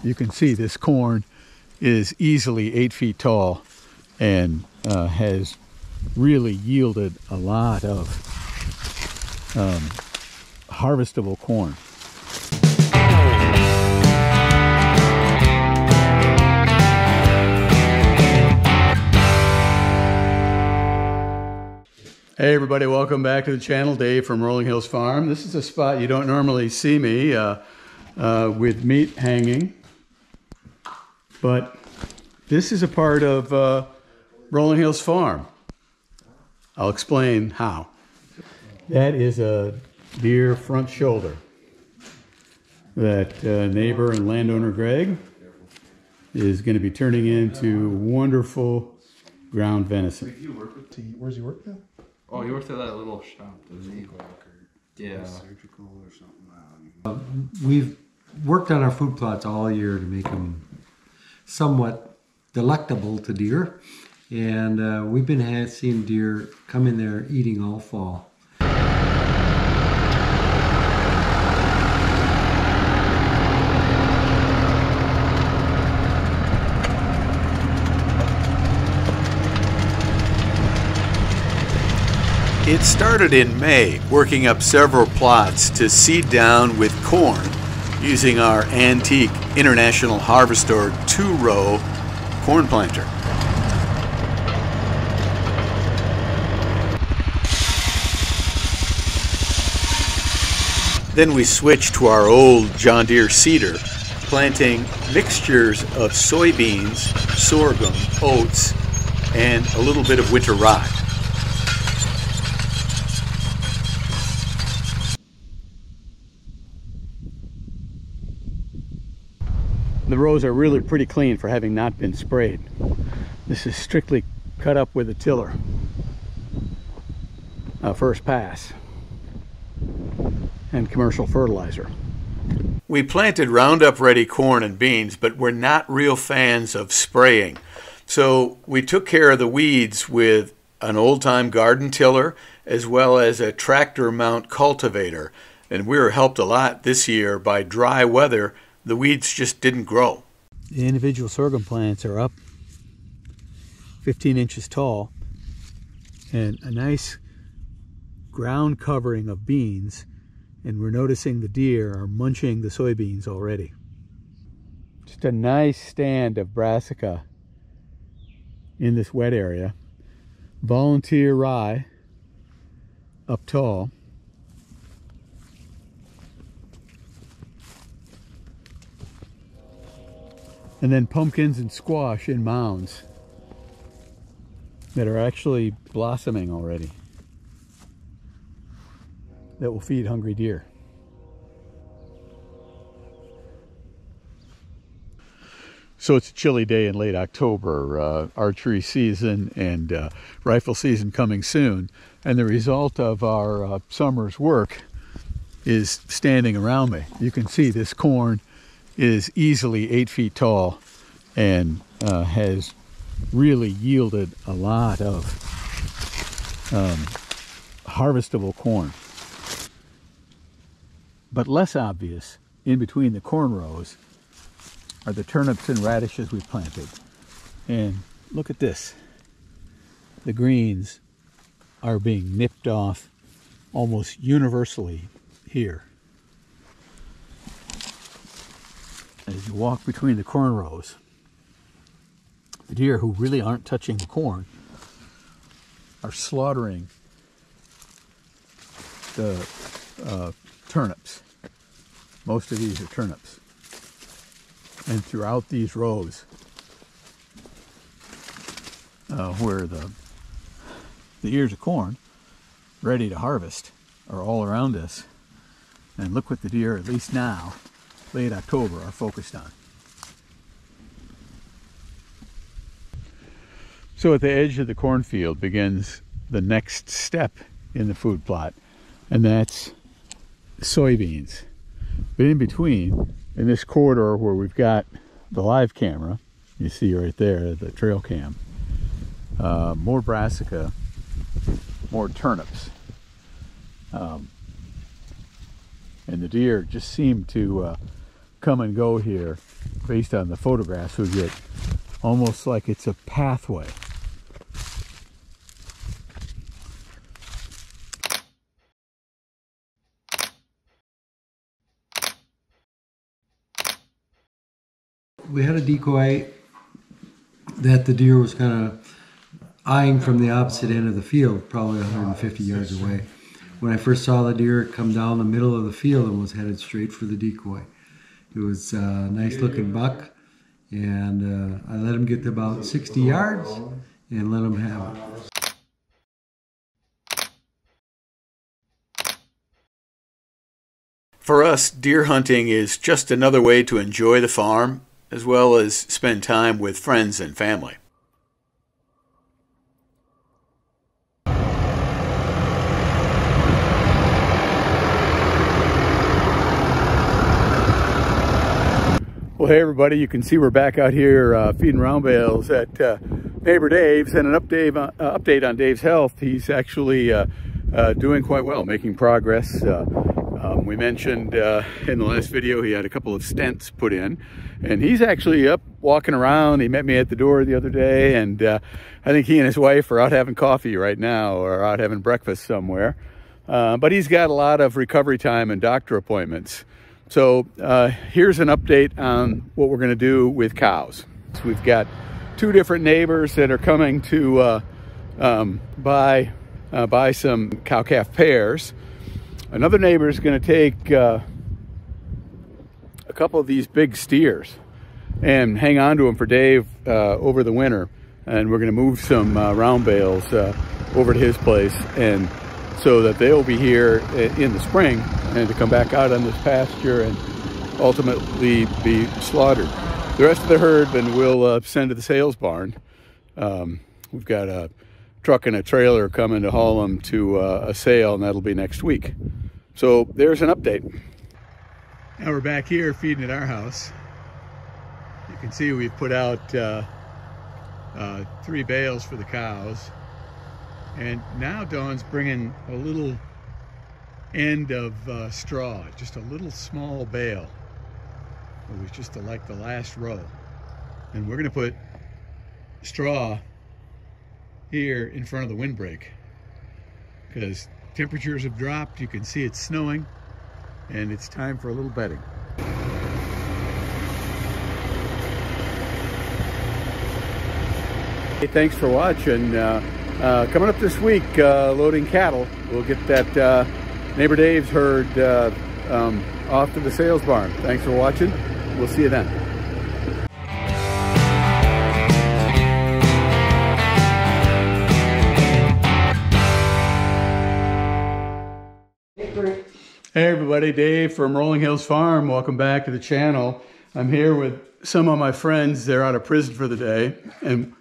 You can see this corn is easily 8 feet tall and has really yielded a lot of harvestable corn. Hey everybody, welcome back to the channel. Dave from Rolling Hills Farm. This is a spot you don't normally see me with meat hanging, but this is a part of Rolling Hills Farm. I'll explain how. That is a deer front shoulder that neighbor and landowner Greg is going to be turning into wonderful ground venison. Where's he work now? Oh, you worked at that little shop, doesn't he? Yeah. Surgical or something. We've worked on our food plots all year to make them somewhat delectable to deer, and we've been seeing deer come in there eating all fall. It started in May, working up several plots to seed down with corn using our antique International Harvester 2-row corn planter. Then we switched to our old John Deere seeder, planting mixtures of soybeans, sorghum, oats, and a little bit of winter rye. The rows are really pretty clean for having not been sprayed. This is strictly cut up with a tiller. First pass. And commercial fertilizer. We planted Roundup Ready corn and beans, but we're not real fans of spraying. So we took care of the weeds with an old-time garden tiller as well as a tractor mount cultivator. And we were helped a lot this year by dry weather. The weeds just didn't grow. The individual sorghum plants are up 15 inches tall, and a nice ground covering of beans, and we're noticing the deer are munching the soybeans already. Just a nice stand of brassica in this wet area. Volunteer rye up tall. And then pumpkins and squash in mounds that are actually blossoming already, that will feed hungry deer. So it's a chilly day in late October, archery season and rifle season coming soon, and the result of our summer's work is standing around me. You can see this corn is easily 8 feet tall and has really yielded a lot of harvestable corn. But less obvious in between the corn rows are the turnips and radishes we planted. And look at this. The greens are being nipped off almost universally here. As you walk between the corn rows, the deer who really aren't touching the corn are slaughtering the turnips. Most of these are turnips. And throughout these rows, where the ears of corn ready to harvest are all around us. And look what the deer, at least now, late October, are focused on. So at the edge of the cornfield begins the next step in the food plot, and that's soybeans. But in between, in this corridor where we've got the live camera, you see right there, the trail cam, more brassica, more turnips. And the deer just seem to come and go here based on the photographs we get, almost like it's a pathway. We had a decoy that the deer was kind of eyeing from the opposite end of the field, probably 150 yards away. When I first saw the deer come down the middle of the field and was headed straight for the decoy. It was a nice looking buck, and I let him get to about 60 yards and let him have it. For us, deer hunting is just another way to enjoy the farm, as well as spend time with friends and family. Well, hey everybody, you can see we're back out here feeding round bales at neighbor Dave's, and an update on Dave's health. He's actually doing quite well, making progress. We mentioned in the last video he had a couple of stents put in, and he's actually up walking around. He met me at the door the other day, and I think he and his wife are out having coffee right now, or out having breakfast somewhere. But he's got a lot of recovery time and doctor appointments. So here's an update on what we're going to do with cows. So we've got two different neighbors that are coming to buy some cow-calf pairs. Another neighbor is going to take a couple of these big steers and hang on to them for Dave over the winter. And we're going to move some round bales over to his place, and so that they'll be here in the spring and to come back out on this pasture and ultimately be slaughtered. The rest of the herd then we'll send to the sales barn. We've got a truck and a trailer coming to haul them to a sale, and that'll be next week. So there's an update. Now we're back here feeding at our house. You can see we've put out 3 bales for the cows. And now Dawn's bringing a little end of straw, just a little small bale. It was just like the last row. And we're gonna put straw here in front of the windbreak, because temperatures have dropped. You can see it's snowing, and it's time for a little bedding. Hey, thanks for watching. Coming up this week, loading cattle. We'll get that neighbor Dave's herd off to the sales barn. Thanks for watching. We'll see you then. Hey everybody, Dave from Rolling Hills Farm. Welcome back to the channel. I'm here with some of my friends. They're out of prison for the day, and